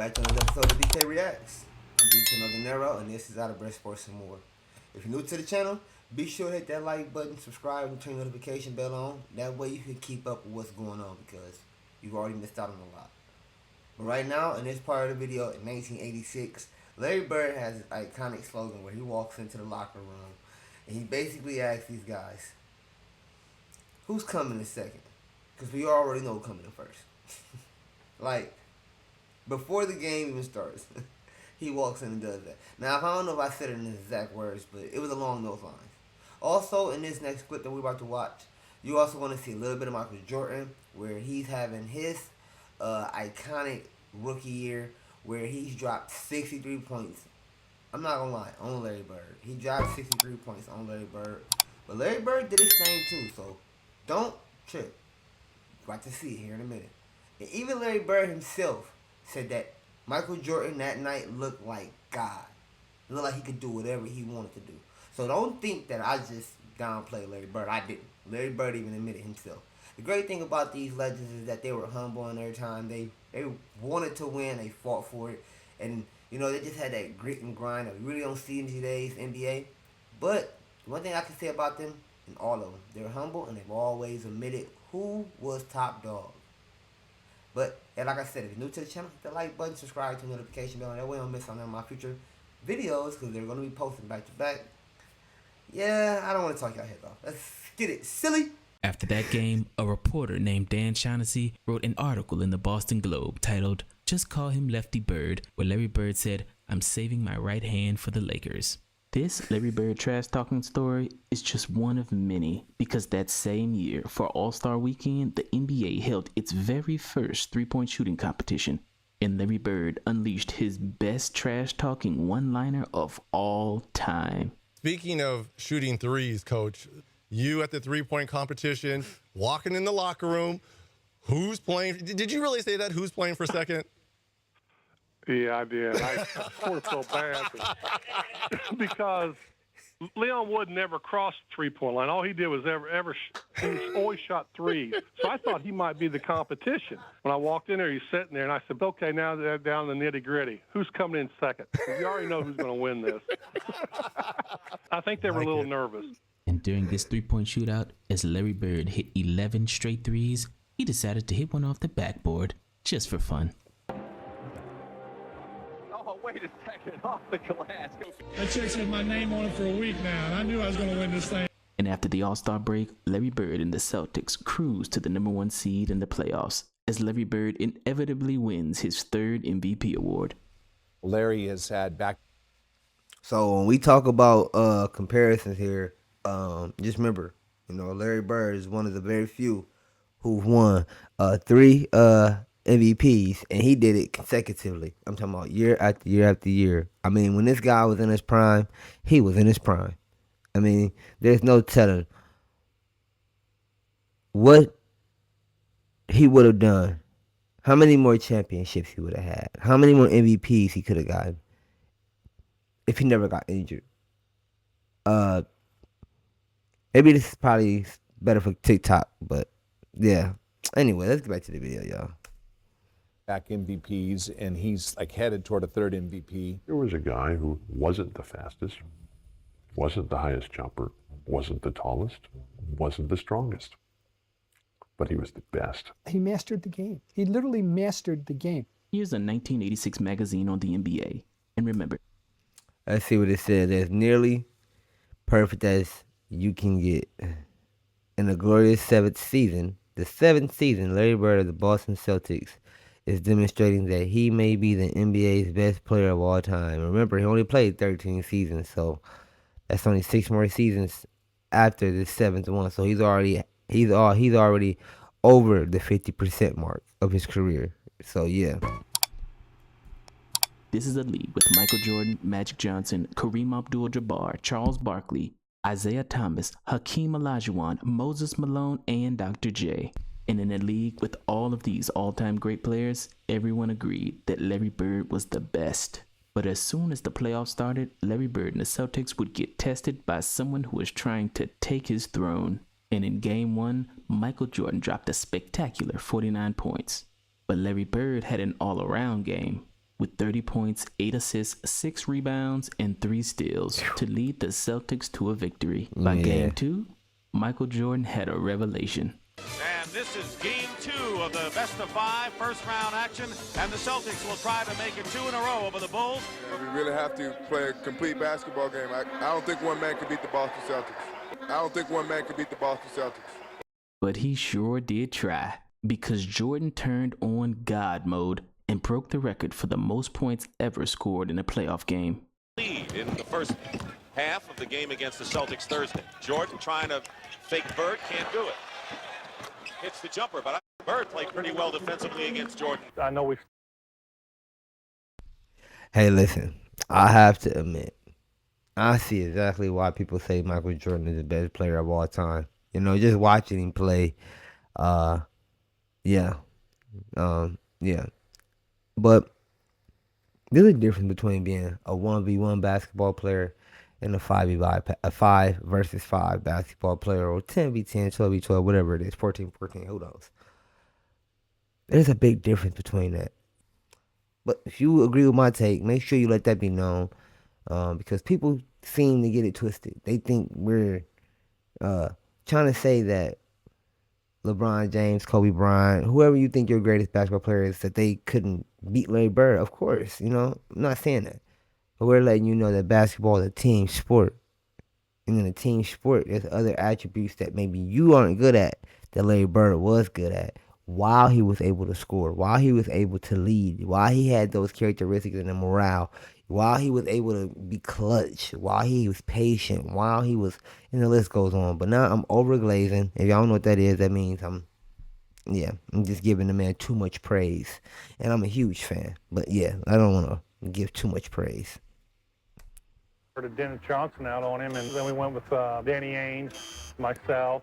back to another episode of DtaeNoDinero Reacts. I'm DtaeNoDinero, and this is Out of Breath Sports and More. If you're new to the channel, be sure to hit that like button, subscribe, and turn the notification bell on. That way you can keep up with what's going on because you've already missed out on a lot. But right now, in this part of the video, in 1986, Larry Bird has an iconic slogan where he walks into the locker room and he basically asks these guys, who's coming in second? Because we already know who's coming in first. Like, before the game even starts, he walks in and does that. Now, I don't know if I said it in his exact words, but it was along those lines. Also, in this next clip that we're about to watch, you also want to see a little bit of Michael Jordan, where he's having his iconic rookie year, where he's dropped 63 points. I'm not gonna lie, on Larry Bird. He dropped 63 points on Larry Bird. But Larry Bird did his thing too, so don't trip. About to see it here in a minute. And even Larry Bird himself said that Michael Jordan that night looked like God. It looked like he could do whatever he wanted to do. So don't think that I just downplayed Larry Bird. I didn't. Larry Bird even admitted himself. The great thing about these legends is that they were humble in their time. They wanted to win. They fought for it. And, you know, they just had that grit and grind that we really don't see in today's NBA. But one thing I can say about them, and all of them, they're humble and they've always admitted who was top dog. But, and like I said, if you're new to the channel, hit the like button, subscribe to the notification bell, and that way you don't miss on any of my future videos, because they're going to be posted back to back. Yeah, I don't want to talk y'all head off. Let's get it silly. After that game, a reporter named Dan Shaughnessy wrote an article in the Boston Globe titled, "Just Call Him Lefty Bird," where Larry Bird said, "I'm saving my right hand for the Lakers." This Larry Bird trash talking story is just one of many, because that same year, for All-Star Weekend, the NBA held its very first three-point shooting competition, and Larry Bird unleashed his best trash talking one-liner of all time. Speaking of shooting threes, Coach, you at the three-point competition, walking in the locker room, who's playing? Did you really say that? Who's playing for second? Yeah, I did. I sort of felt bad because Leon Wood never crossed the three-point line. All he did was he always shot threes. So I thought he might be the competition. When I walked in there, he's sitting there, and I said, okay, now they're down to the nitty-gritty. Who's coming in second? You already know who's going to win this. I think they were a little nervous. And during this three-point shootout, as Larry Bird hit 11 straight threes, he decided to hit one off the backboard just for fun. Oh, wait a second, off the glass. That chick's had my name on it for a week now, and I knew I was going to win this thing. And after the All-Star break, Larry Bird and the Celtics cruised to the #1 seed in the playoffs, as Larry Bird inevitably wins his third MVP award. Larry has had back. So when we talk about comparisons here, just remember, you know, Larry Bird is one of the very few who've won 3 MVPs, and he did it consecutively. I'm talking about year after year after year. I mean, when this guy was in his prime, he was in his prime. I mean, there's no telling what he would have done, how many more championships he would have had, how many more MVPs he could have gotten if he never got injured. Maybe this is probably better for TikTok, but yeah. Anyway, let's get back to the video, y'all. Back MVPs, and he's like headed toward a third MVP. There was a guy who wasn't the fastest, wasn't the highest jumper, wasn't the tallest, wasn't the strongest, but he was the best. He mastered the game. He literally mastered the game. Here's a 1986 magazine on the NBA. And remember, let's see what it says. As nearly perfect as you can get. In the glorious the seventh season, Larry Bird of the Boston Celtics is demonstrating that he may be the NBA's best player of all time. Remember, he only played 13 seasons, so that's only 6 more seasons after the 7th one. So he's already over the 50% mark of his career. So yeah. this is a league with Michael Jordan, Magic Johnson, Kareem Abdul-Jabbar, Charles Barkley, Isaiah Thomas, Hakeem Olajuwon, Moses Malone, and Dr. J. And in a league with all of these all-time great players, everyone agreed that Larry Bird was the best. But as soon as the playoffs started, Larry Bird and the Celtics would get tested by someone who was trying to take his throne. And in Game 1, Michael Jordan dropped a spectacular 49 points. But Larry Bird had an all-around game. with 30 points, 8 assists, 6 rebounds, and 3 steals to lead the Celtics to a victory. By Game 2, Michael Jordan had a revelation. And this is Game 2 of the best-of-5 first-round action, and the Celtics will try to make it 2 in a row over the Bulls. We really have to play a complete basketball game. I don't think one man can beat the Boston Celtics. I don't think one man can beat the Boston Celtics. But he sure did try, because Jordan turned on God mode and broke the record for the most points ever scored in a playoff game. Lead in the first half of the game against the Celtics Thursday. Jordan trying to fake Bird, can't do it. Hits the jumper, but Bird played pretty well defensively against Jordan. I know we. Hey, listen, I have to admit, I see exactly why people say Michael Jordan is the best player of all time. You know, just watching him play, yeah. But there's a difference between being a 1v1 basketball player and a 5 versus 5 basketball player, or 10v10, 12v12, whatever it is, 14-14, who knows. There's a big difference between that. But if you agree with my take, make sure you let that be known, because people seem to get it twisted. They think we're trying to say that LeBron James, Kobe Bryant, whoever you think your greatest basketball player is, that they couldn't beat Larry Bird. Of course, you know, I'm not saying that. But we're letting you know that basketball is a team sport. And in a team sport, there's other attributes that maybe you aren't good at that Larry Bird was good at, while he was able to score, while he was able to lead, while he had those characteristics and the morale, while he was able to be clutch, while he was patient, while he was, and the list goes on. But now I'm overglazing. If y'all don't know what that is, that means I'm just giving the man too much praise. And I'm a huge fan. But yeah, I don't want to give too much praise. Dennis Johnson out on him, and then we went with Danny Ainge, myself,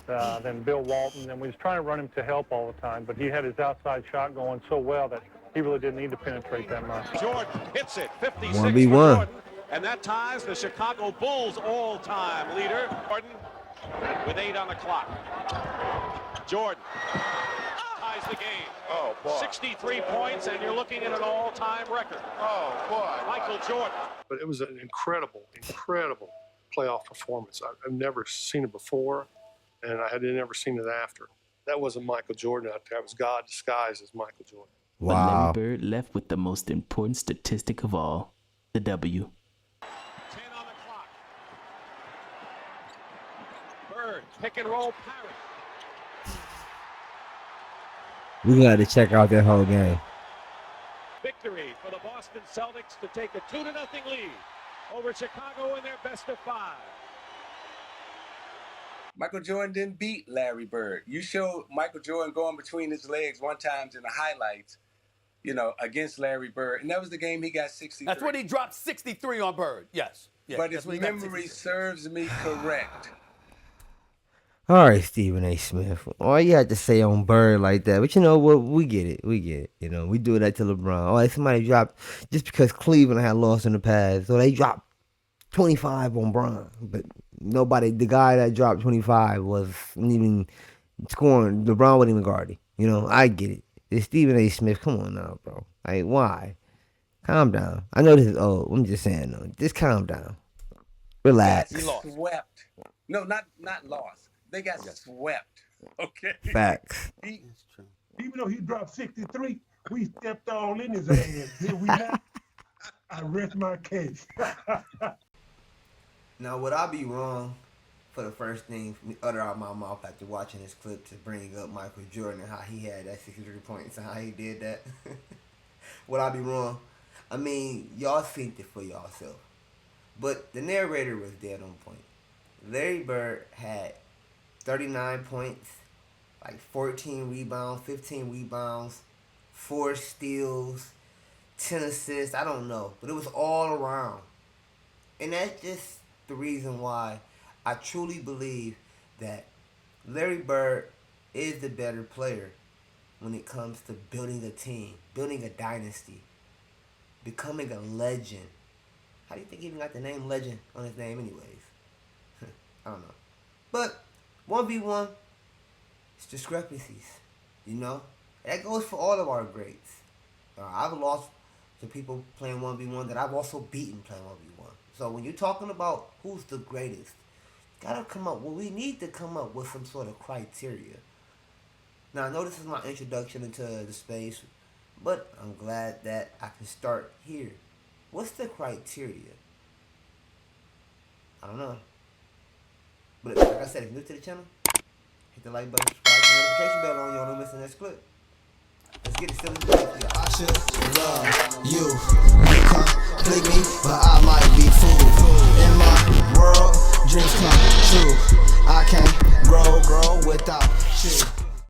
then Bill Walton, and we was trying to run him to help all the time, but he had his outside shot going so well that he really didn't need to penetrate that much. Jordan hits it, 56 1v1. for Jordan, and that ties the Chicago Bulls all-time leader. Jordan with 8 on the clock. Jordan ties the game. Oh, boy. 63 points, and you're looking at an all-time record. Oh, boy. Michael Jordan. But it was an incredible playoff performance. I've never seen it before, and I had never seen it after. That wasn't Michael Jordan out there. It was God disguised as Michael Jordan. But Wow. Larry Bird left with the most important statistic of all, the W. 10 on the clock. Bird, pick and roll, parry. We got to check out that whole game. Victory for the Boston Celtics to take a 2-0 lead over Chicago in their best-of-5. Michael Jordan didn't beat Larry Bird. You showed Michael Jordan going between his legs one time in the highlights, you know, against Larry Bird. And that was the game he got 63. That's when he dropped 63 on Bird. Yes. But if memory serves me correct. All right, Stephen A. Smith. All you had to say on Bird like that. But you know what? We get it. You know, we do that to LeBron. Oh, somebody dropped, just because Cleveland had lost in the past, so they dropped 25 on Bron. But nobody, the guy that dropped 25 wasn't even scoring. LeBron wasn't even guarding. You know, I get it. It's Stephen A. Smith. Come on now, bro. Like, why? Calm down. I know this is old. I'm just saying, though. Just calm down. Relax. He lost. Swept. No, not lost. They got swept. Okay. Facts. Even though he dropped 63, we stepped all in his ass. Here we not. I rest my case. Now, would I be wrong for the first thing utter out my mouth after watching this clip to bring up Michael Jordan and how he had that 63 points and how he did that? Would I be wrong? I mean, y'all seen it for yourself. But the narrator was dead on point. Larry Bird had 39 points, like 14 rebounds, 15 rebounds, 4 steals, 10 assists, I don't know. But it was all around. And that's just the reason why I truly believe that Larry Bird is the better player when it comes to building a team, building a dynasty, becoming a legend. How do you think he even got the name legend on his name anyways? I don't know. But 1v1, it's discrepancies, you know? That goes for all of our greats. I've lost to people playing 1v1 that I've also beaten playing 1v1. So when you're talking about who's the greatest, gotta come up. Well, we need to come up with some sort of criteria. Now I know this is my introduction into the space, but I'm glad that I can start here. What's the criteria? I don't know. But like I said, if you're new to the channel, hit the like button, subscribe, and notification bell on. You don't miss the next clip. Let's get it still in the video. I should love you. You complete me, but I might be fooled. In my world, dreams come true. I can't grow without you.